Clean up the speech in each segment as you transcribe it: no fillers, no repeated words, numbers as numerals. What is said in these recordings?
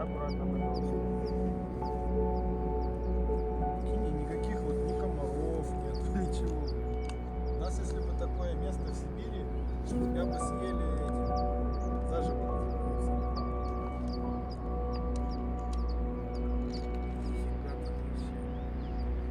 Аккуратно пожалуйста. Прикинь, никаких вот ни комаров нет, ничего. У нас, если бы такое место в Сибири, тебя бы съели эти заживо разумеется. Нифига там вообще. Просто.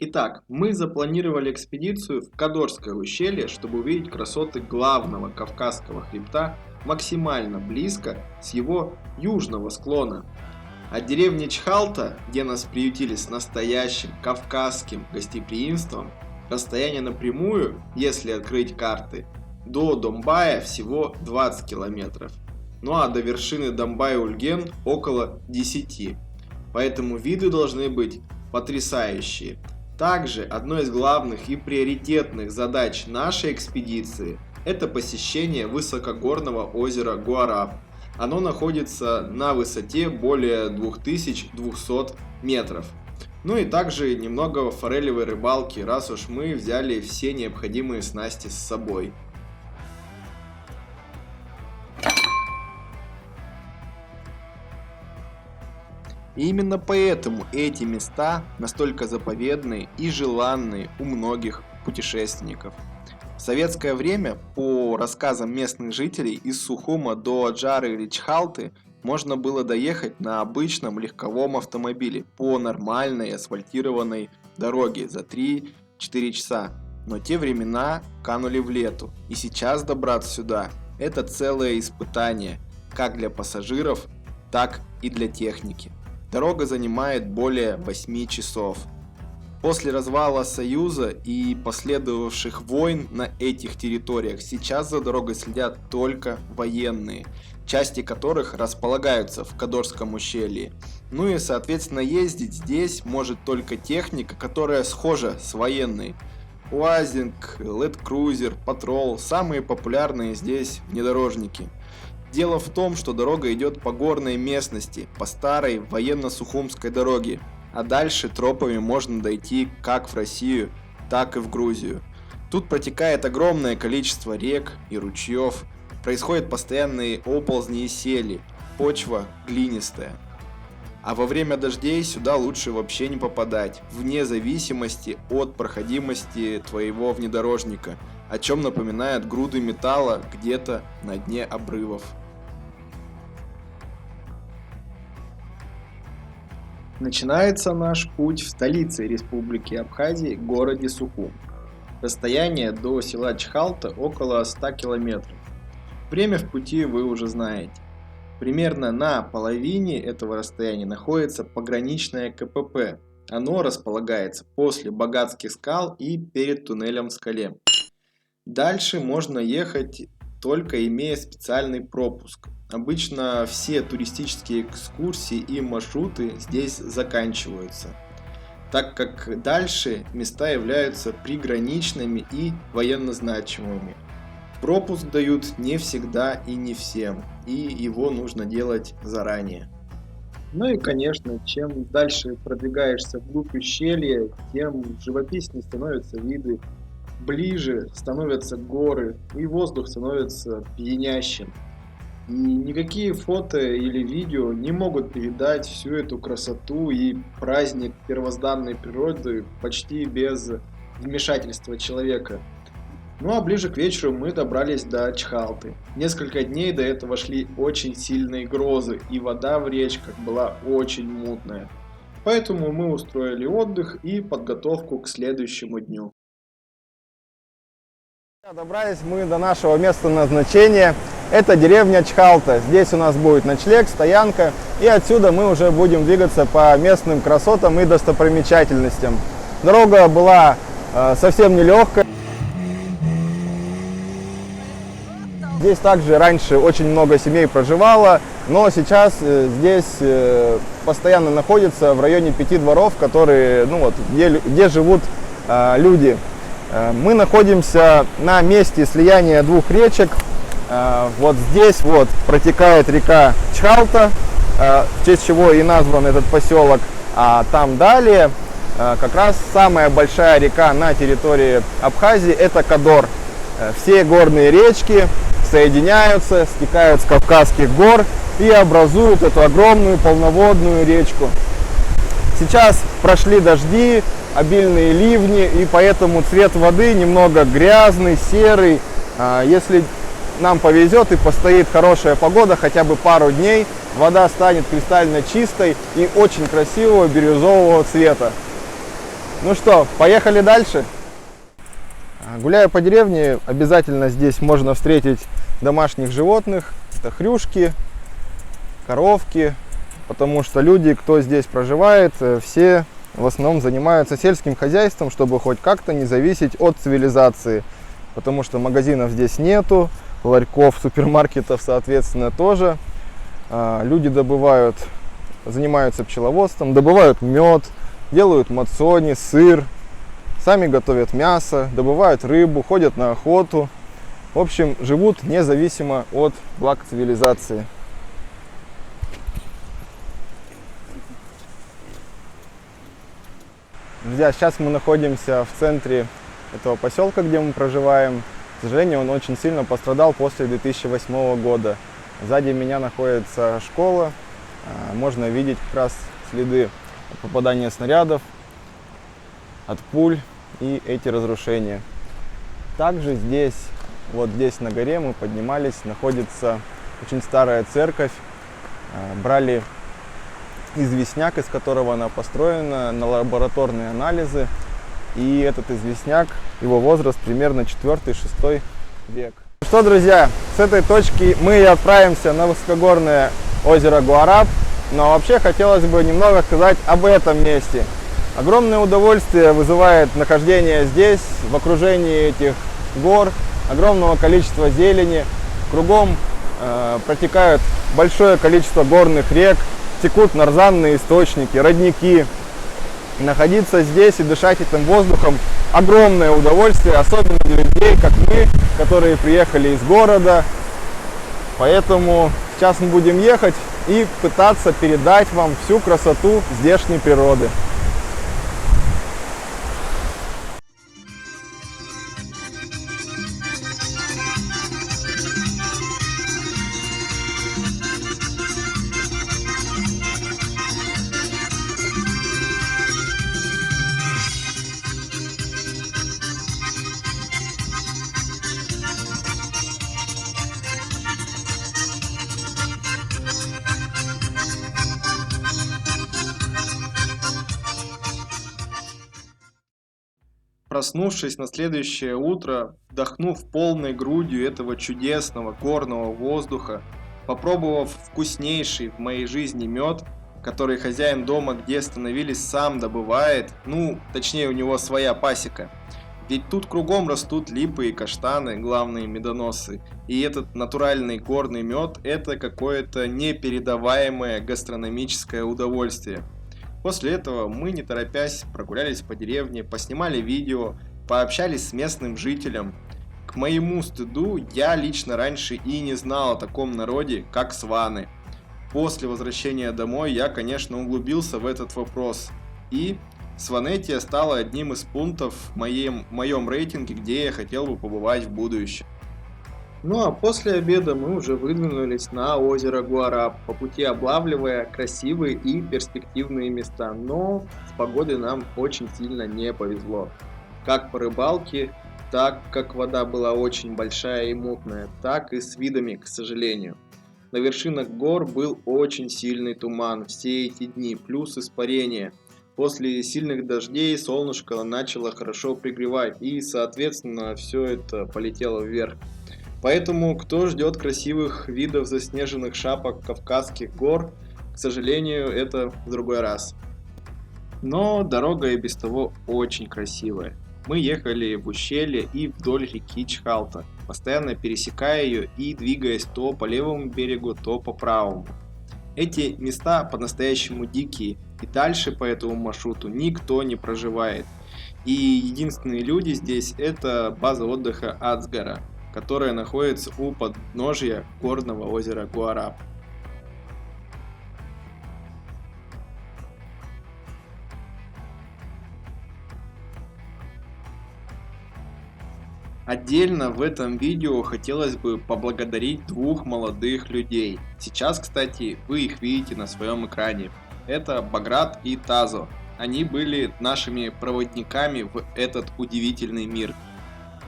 Итак, мы запланировали экспедицию в Кадорское ущелье, чтобы увидеть красоты главного Кавказского хребта максимально близко с его южного склона. От деревни Чхалта, где нас приютили с настоящим кавказским гостеприимством, расстояние напрямую, если открыть карты, до Домбая всего 20 километров. Ну а до вершины Домбай-Ульген около 10. Поэтому виды должны быть потрясающие. Также одной из главных и приоритетных задач нашей экспедиции – это посещение высокогорного озера Гуараб. Оно находится на высоте более 2200 метров. Ну и также немного форелевой рыбалки, раз уж мы взяли все необходимые снасти с собой. И именно поэтому эти места настолько заповедные и желанные у многих путешественников. В советское время, по рассказам местных жителей, из Сухума до Аджары или Чхалты можно было доехать на обычном легковом автомобиле по нормальной асфальтированной дороге за 3-4 часа. Но те времена канули в лету, и сейчас добраться сюда – это целое испытание, как для пассажиров, так и для техники. Дорога занимает более 8 часов. После развала Союза и последовавших войн на этих территориях сейчас за дорогой следят только военные, части которых располагаются в Кадорском ущелье. Ну и соответственно ездить здесь может только техника, которая схожа с военной. УАЗик, Land Cruiser, Patrol – самые популярные здесь внедорожники. Дело в том, что дорога идет по горной местности, по старой военно-сухумской дороге, а дальше тропами можно дойти как в Россию, так и в Грузию. Тут протекает огромное количество рек и ручьев, происходят постоянные оползни и сели, почва глинистая. А во время дождей сюда лучше вообще не попадать, вне зависимости от проходимости твоего внедорожника, о чем напоминает груды металла где-то на дне обрывов. Начинается наш путь в столице Республики Абхазии, городе Сухум. Расстояние до села Чхалта около 100 километров. Время в пути вы уже знаете. Примерно на половине этого расстояния находится пограничное КПП. Оно располагается после Багатских скал и перед туннелем в скале. Дальше можно ехать только имея специальный пропуск. Обычно все туристические экскурсии и маршруты здесь заканчиваются. так как дальше места являются приграничными и военно значимыми. Пропуск дают не всегда и не всем, и его нужно делать заранее. Ну и, конечно, чем дальше продвигаешься вглубь ущелья, тем живописнее становятся виды, ближе становятся горы, и воздух становится пьянящим. И никакие фото или видео не могут передать всю эту красоту и праздник первозданной природы почти без вмешательства человека. Ну а ближе к вечеру мы добрались до Чхалты. Несколько дней до этого шли очень сильные грозы, и вода в речках была очень мутная. Поэтому мы устроили отдых и подготовку к следующему дню. Добрались мы до нашего места назначения. Это деревня Чхалта. Здесь у нас будет ночлег, стоянка. И отсюда мы уже будем двигаться по местным красотам и достопримечательностям. Дорога была совсем нелегкая. Здесь также раньше очень много семей проживало, но сейчас здесь постоянно находится в районе 5 дворов, которые, где живут люди. Мы находимся на месте слияния двух речек. Вот здесь вот протекает река Чхалта, в честь чего и назван этот поселок. А там далее как раз самая большая река на территории Абхазии — это Кадор. Все горные речки соединяются, стекают с Кавказских гор и образуют эту огромную полноводную речку. Сейчас прошли дожди, обильные ливни, и поэтому цвет воды немного грязный, серый. Если нам повезет и постоит хорошая погода, хотя бы пару дней, вода станет кристально чистой и очень красивого бирюзового цвета. Ну что, поехали дальше? Гуляя по деревне, обязательно здесь можно встретить домашних животных. Это хрюшки, коровки, потому что люди, кто здесь проживает, все в основном занимаются сельским хозяйством, чтобы хоть как-то не зависеть от цивилизации. Потому что магазинов здесь нету, ларьков, супермаркетов, соответственно, тоже. Люди занимаются пчеловодством, добывают мед, делают мацони, сыр. Сами готовят мясо, добывают рыбу, ходят на охоту. В общем, живут независимо от благ цивилизации. Друзья, сейчас мы находимся в центре этого поселка, где мы проживаем. К сожалению, он очень сильно пострадал после 2008 года. Сзади меня находится школа. Можно видеть как раз следы попадания снарядов, от пуль и эти разрушения. Также здесь, вот здесь на горе мы поднимались, находится очень старая церковь. Брали известняк, из которого она построена, на лабораторные анализы. И этот известняк, его возраст примерно 4-6 век. Что, друзья, с этой точки мы и отправимся на высокогорное озеро Гуараб. Но вообще хотелось бы немного сказать об этом месте. Огромное удовольствие вызывает нахождение здесь, в окружении этих гор, огромного количества зелени. Кругом протекают большое количество горных рек, текут нарзанные источники, родники. Находиться здесь и дышать этим воздухом — огромное удовольствие, особенно для людей, как мы, которые приехали из города. Поэтому сейчас мы будем ехать и пытаться передать вам всю красоту здешней природы. Проснувшись на следующее утро, вдохнув полной грудью этого чудесного горного воздуха, попробовав вкуснейший в моей жизни мед, который хозяин дома, где остановились, сам добывает, точнее у него своя пасека. Ведь тут кругом растут липы и каштаны, главные медоносы, и этот натуральный горный мед — это какое-то непередаваемое гастрономическое удовольствие. После этого мы, не торопясь, прогулялись по деревне, поснимали видео, пообщались с местным жителем. К моему стыду, я лично раньше и не знал о таком народе, как сваны. После возвращения домой я, конечно, углубился в этот вопрос. И Сванетия стала одним из пунктов в моем рейтинге, где я хотел бы побывать в будущем. Ну а после обеда мы уже выдвинулись на озеро Гуараб, по пути облавливая красивые и перспективные места, но с погодой нам очень сильно не повезло. Как по рыбалке, так как вода была очень большая и мутная, так и с видами, к сожалению. На вершинах гор был очень сильный туман все эти дни, плюс испарение. После сильных дождей солнышко начало хорошо пригревать и, соответственно, все это полетело вверх. Поэтому, кто ждет красивых видов заснеженных шапок Кавказских гор, к сожалению, это в другой раз. Но дорога и без того очень красивая. Мы ехали в ущелье и вдоль реки Чхалта, постоянно пересекая ее и двигаясь то по левому берегу, то по правому. Эти места по-настоящему дикие, и дальше по этому маршруту никто не проживает. И единственные люди здесь это база отдыха Ацгара, которая находится у подножия горного озера Гуараб. Отдельно в этом видео хотелось бы поблагодарить двух молодых людей. Сейчас, кстати, вы их видите на своем экране. Это Баграт и Тазо. Они были нашими проводниками в этот удивительный мир.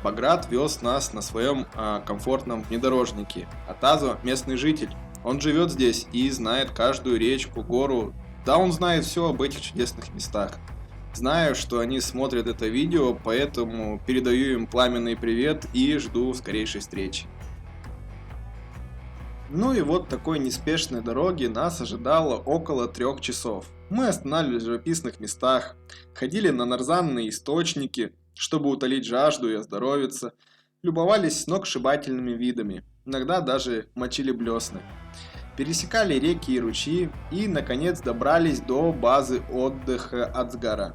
Баграт вез нас на своем комфортном внедорожнике, а Тазо местный житель. Он живет здесь и знает каждую речку, гору, да он знает все об этих чудесных местах. Знаю, что они смотрят это видео, поэтому передаю им пламенный привет и жду скорейшей встречи. Ну и вот такой неспешной дороги нас ожидало около 3 часов. Мы останавливались в живописных местах, ходили на нарзанные источники, чтобы утолить жажду и оздоровиться, любовались сногсшибательными видами, иногда даже мочили блесны. Пересекали реки и ручьи и, наконец, добрались до базы отдыха Ацгара.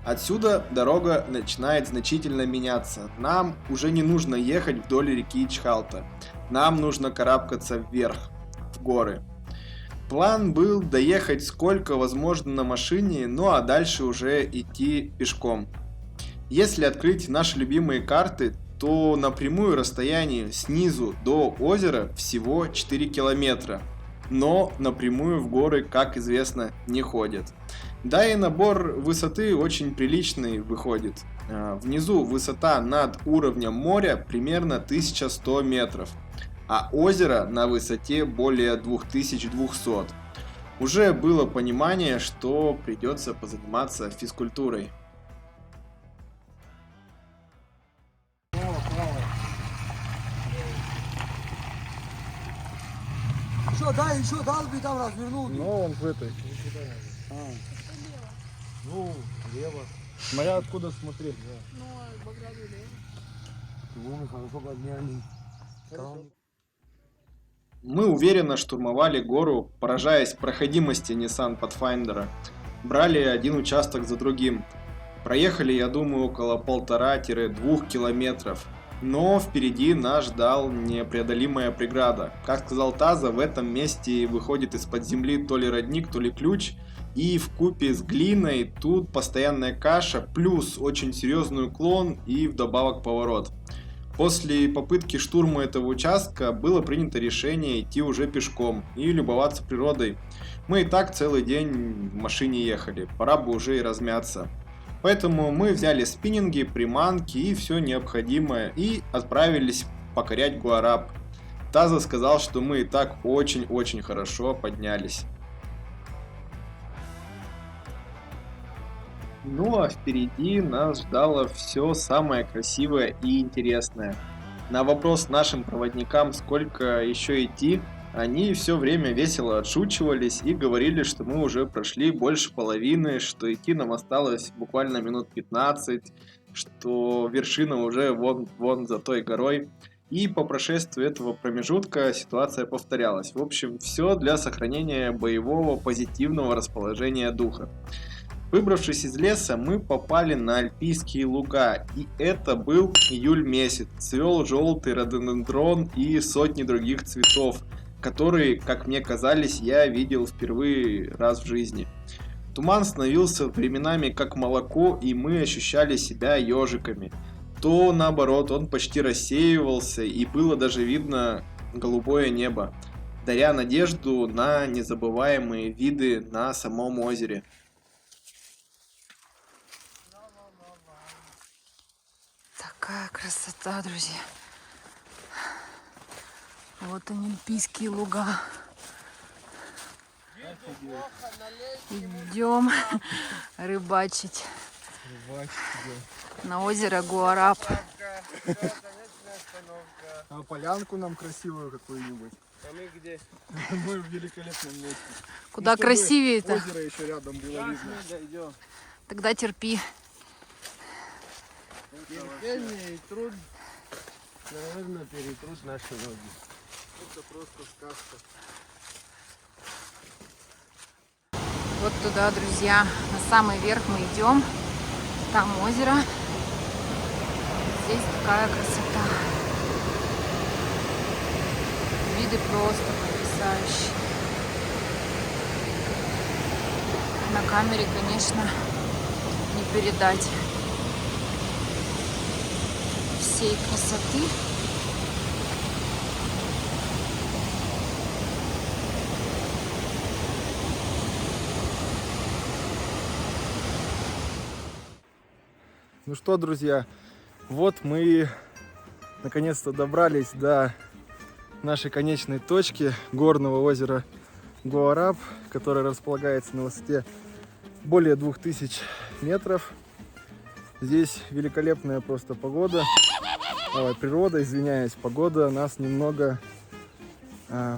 Отсюда дорога начинает значительно меняться. Нам уже не нужно ехать вдоль реки Чхалта. Нам нужно карабкаться вверх, в горы. План был доехать сколько возможно на машине, ну а дальше уже идти пешком. Если открыть наши любимые карты, то напрямую расстояние снизу до озера всего 4 километра. Но напрямую в горы, как известно, не ходят. Да и набор высоты очень приличный выходит. Внизу высота над уровнем моря примерно 1100 метров, а озеро на высоте более 2200. Уже было понимание, что придется позаниматься физкультурой. Еще, да, еще дал бы там развернул. Но он в этой. Ну, лево. Смотря откуда смотреть, да. Ну, Баграду лево. Ну, хорошо подняли. Мы уверенно штурмовали гору, поражаясь проходимости Nissan Pathfinder. Брали один участок за другим. Проехали, я думаю, около 1,5-2 километров. Но впереди нас ждал непреодолимая преграда. Как сказал Таза, в этом месте выходит из-под земли то ли родник, то ли ключ. И вкупе с глиной тут постоянная каша, плюс очень серьезный уклон и вдобавок поворот. После попытки штурма этого участка было принято решение идти уже пешком и любоваться природой. Мы и так целый день в машине ехали, пора бы уже и размяться. Поэтому мы взяли спиннинги, приманки и все необходимое и отправились покорять Гуараб. Таза сказал, что мы и так очень-очень хорошо поднялись. Ну а впереди нас ждало все самое красивое и интересное. На вопрос нашим проводникам, сколько еще идти, они все время весело отшучивались и говорили, что мы уже прошли больше половины, что идти нам осталось буквально минут 15, что вершина уже вон за той горой. И по прошествии этого промежутка ситуация повторялась. В общем, все для сохранения боевого позитивного расположения духа. Выбравшись из леса, мы попали на альпийские луга, и это был июль месяц. Цвел желтый рододендрон и сотни других цветов, которые, как мне казались, я видел впервые раз в жизни. Туман становился временами как молоко, и мы ощущали себя ежиками. То наоборот, он почти рассеивался, и было даже видно голубое небо, даря надежду на незабываемые виды на самом озере. Такая красота, друзья. Вот они, альпийские луга. Идем рыбачить на озеро Гуараб. А полянку нам красивую какую-нибудь. А мы где? Мы в великолепном месте. Куда Чтобы красивее-то? Озеро еще рядом было видно. Дойдем. Тогда терпи. Терпение и труд, наверное, перетрут наши ноги. Это просто сказка. Вот туда, друзья, на самый верх мы идем. Там озеро. Здесь такая красота. Виды просто потрясающие. На камере, конечно, не передать всей красоты. Ну что, друзья, вот мы наконец-то добрались до нашей конечной точки горного озера Гуараб, которое располагается на высоте более 2000 метров. Здесь великолепная просто погода, природа, извиняюсь, погода нас немного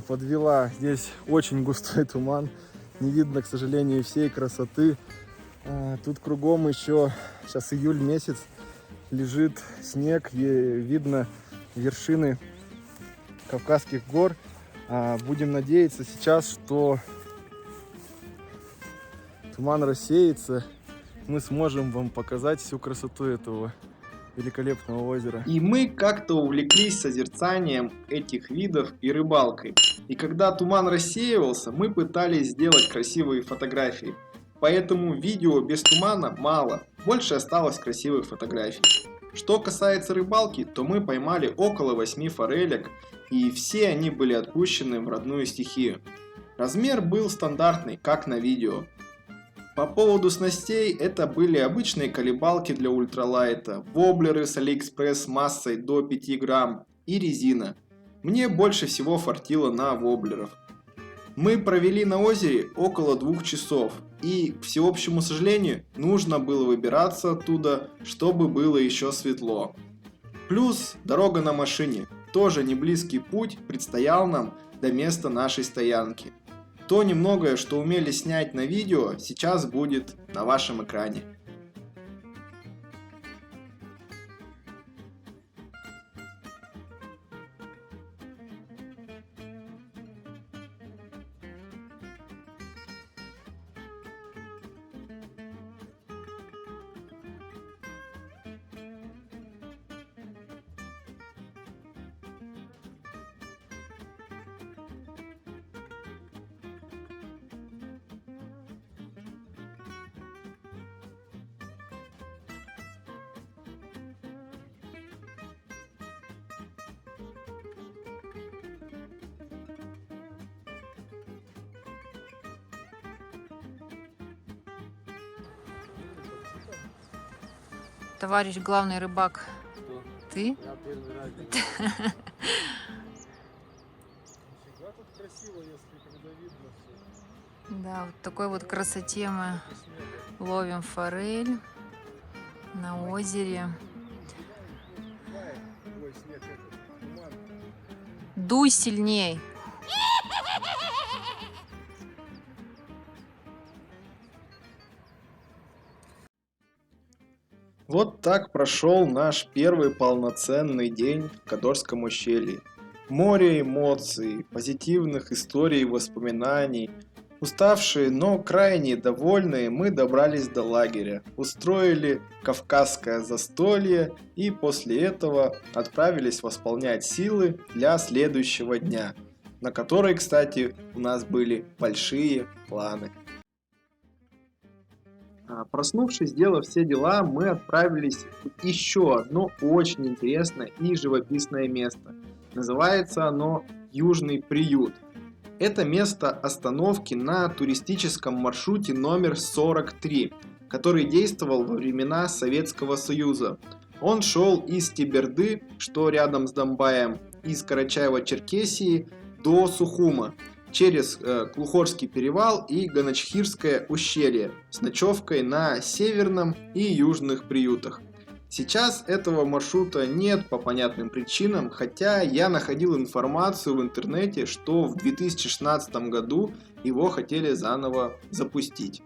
подвела. Здесь очень густой туман, не видно, к сожалению, всей красоты. Тут кругом еще, сейчас июль месяц, лежит снег, и видно вершины Кавказских гор. Будем надеяться сейчас, что туман рассеется, мы сможем вам показать всю красоту этого великолепного озера. И мы как-то увлеклись созерцанием этих видов и рыбалкой. И когда туман рассеивался, мы пытались сделать красивые фотографии. Поэтому видео без тумана мало, больше осталось красивых фотографий. Что касается рыбалки, то мы поймали около 8 форелек, и все они были отпущены в родную стихию. Размер был стандартный, как на видео. По поводу снастей, это были обычные колебалки для ультралайта, воблеры с Алиэкспресс массой до 5 грамм и резина. Мне больше всего фартило на воблеров. Мы провели на озере около 2 часов, и, к всеобщему сожалению, нужно было выбираться оттуда, чтобы было еще светло. Плюс дорога на машине, тоже не близкий путь предстоял нам до места нашей стоянки. То немногое, что умели снять на видео, сейчас будет на вашем экране. Товарищ главный рыбак. Ты? Я первый раз. Нифига тут красиво, если когда видно все. Да, вот такой вот красоте мы ловим форель на озере. Ой, снег этот, туман. Дуй сильней. Вот так прошел наш первый полноценный день в Кадорском ущелье. Море эмоций, позитивных историй и воспоминаний. Уставшие, но крайне довольные, мы добрались до лагеря, устроили кавказское застолье и после этого отправились восполнять силы для следующего дня, на который, кстати, у нас были большие планы. Проснувшись, сделав все дела, мы отправились в еще одно очень интересное и живописное место. Называется оно Южный приют. Это место остановки на туристическом маршруте номер 43, который действовал во времена Советского Союза. Он шел из Теберды, что рядом с Домбаем, из Карачаево-Черкесии до Сухума, через Клухорский перевал и Ганачхирское ущелье с ночевкой на северном и южных приютах. Сейчас этого маршрута нет по понятным причинам, хотя я находил информацию в интернете, что в 2016 году его хотели заново запустить.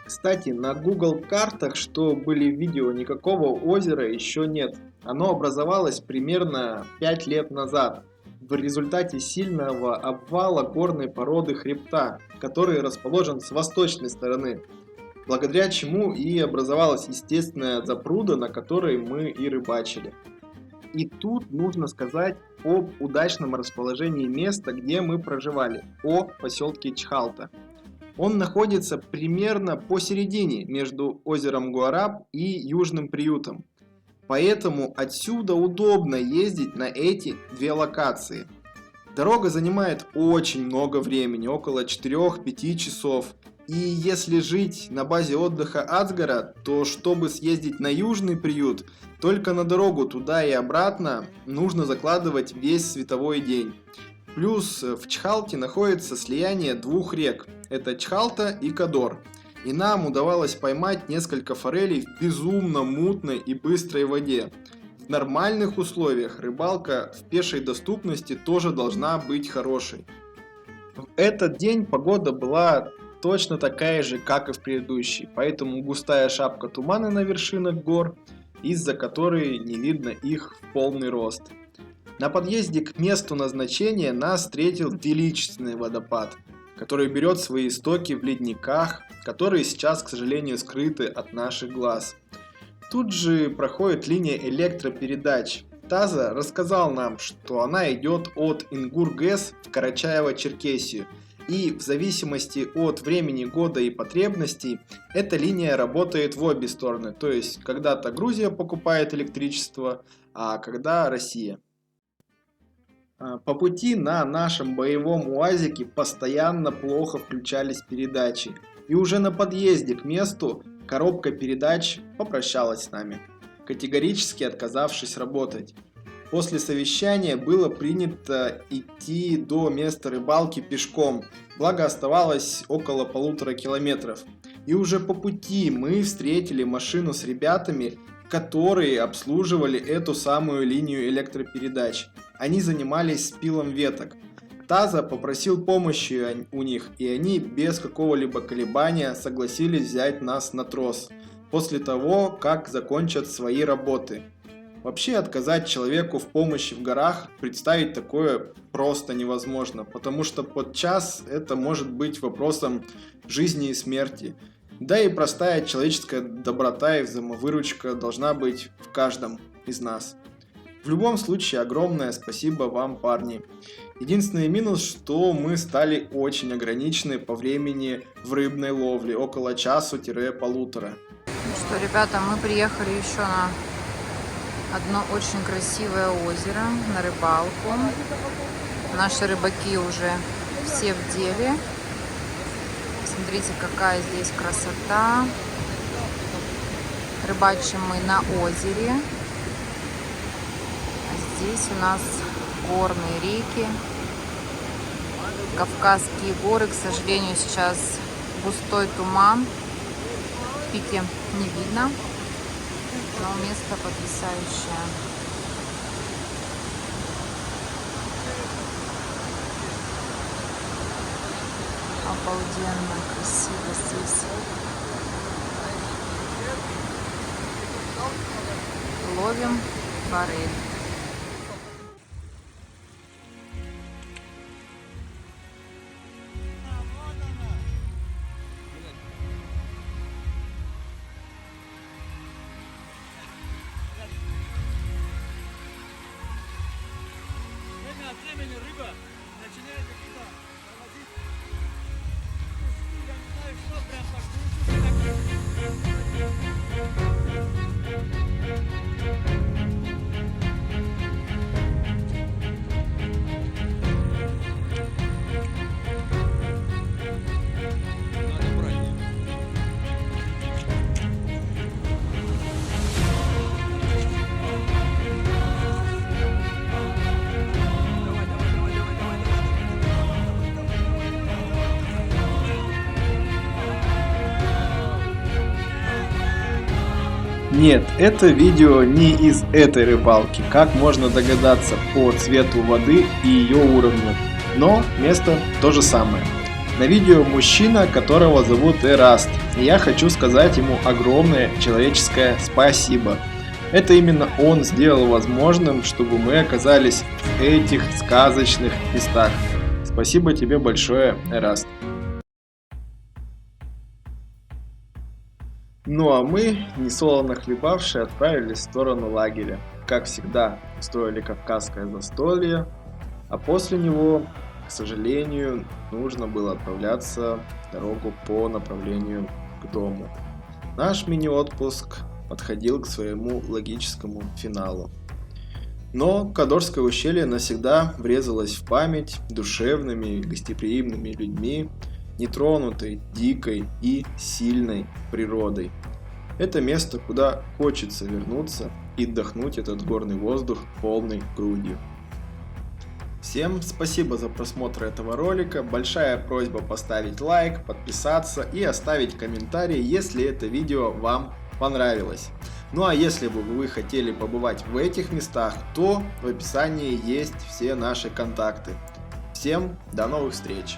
Кстати, на Google картах, что были в видео, никакого озера еще нет. Оно образовалось примерно 5 лет назад в результате сильного обвала горной породы хребта, который расположен с восточной стороны, благодаря чему и образовалась естественная запруда, на которой мы и рыбачили. И тут нужно сказать об удачном расположении места, где мы проживали, о поселке Чхалта. Он находится примерно посередине между озером Гуараб и Южным приютом. Поэтому отсюда удобно ездить на эти две локации. Дорога занимает очень много времени, около 4-5 часов. И если жить на базе отдыха Ацгара, то чтобы съездить на Южный приют, только на дорогу туда и обратно нужно закладывать весь световой день. Плюс в Чхалте находится слияние двух рек, это Чхалта и Кадор. И нам удавалось поймать несколько форелей в безумно мутной и быстрой воде. В нормальных условиях рыбалка в пешей доступности тоже должна быть хорошей. В этот день погода была точно такая же, как и в предыдущий, поэтому густая шапка тумана на вершинах гор, из-за которой не видно их в полный рост. На подъезде к месту назначения нас встретил величественный водопад, который берет свои истоки в ледниках, которые сейчас, к сожалению, скрыты от наших глаз. Тут же проходит линия электропередач. Таза рассказал нам, что она идет от Ингур-ГЭС в Карачаево-Черкесию, и в зависимости от времени года и потребностей эта линия работает в обе стороны, то есть когда-то Грузия покупает электричество, а когда Россия. По пути на нашем боевом УАЗике постоянно плохо включались передачи, и уже на подъезде к месту коробка передач попрощалась с нами, категорически отказавшись работать. После совещания было принято идти до места рыбалки пешком, благо оставалось около 1,5 километров. И уже по пути мы встретили машину с ребятами, которые обслуживали эту самую линию электропередач. Они занимались спилом веток. Таза попросил помощи у них, и они без какого-либо колебания согласились взять нас на трос, после того, как закончат свои работы. Вообще отказать человеку в помощи в горах, представить такое просто невозможно, потому что подчас это может быть вопросом жизни и смерти. Да и простая человеческая доброта и взаимовыручка должна быть в каждом из нас. В любом случае, огромное спасибо вам, парни. Единственный минус, что мы стали очень ограничены по времени в рыбной ловле, около часу-1,5. Ну что, ребята, мы приехали еще на одно очень красивое озеро, на рыбалку. Наши рыбаки уже все в деле. Смотрите, какая здесь красота. Рыбачим мы на озере. А здесь у нас горные реки. Кавказские горы. К сожалению, сейчас густой туман. Пики не видно. Но место потрясающее. Обалденно красиво здесь. ловим форель. Нет, это видео не из этой рыбалки, как можно догадаться по цвету воды и ее уровню. Но место то же самое. На видео мужчина, которого зовут Эраст. И я хочу сказать ему огромное человеческое спасибо. Это именно он сделал возможным, чтобы мы оказались в этих сказочных местах. Спасибо тебе большое, Эраст. Ну а мы, несолоно хлебавшие, отправились в сторону лагеря. Как всегда, устроили кавказское застолье, а после него, к сожалению, нужно было отправляться в дорогу по направлению к дому. Наш мини-отпуск подходил к своему логическому финалу. Но Кадорское ущелье навсегда врезалось в память душевными, гостеприимными людьми, нетронутой, дикой и сильной природой. Это место, куда хочется вернуться и вдохнуть этот горный воздух полной грудью. Всем спасибо за просмотр этого ролика, большая просьба поставить лайк, подписаться и оставить комментарий, если это видео вам понравилось. Ну а если бы вы хотели побывать в этих местах, то в описании есть все наши контакты. Всем до новых встреч!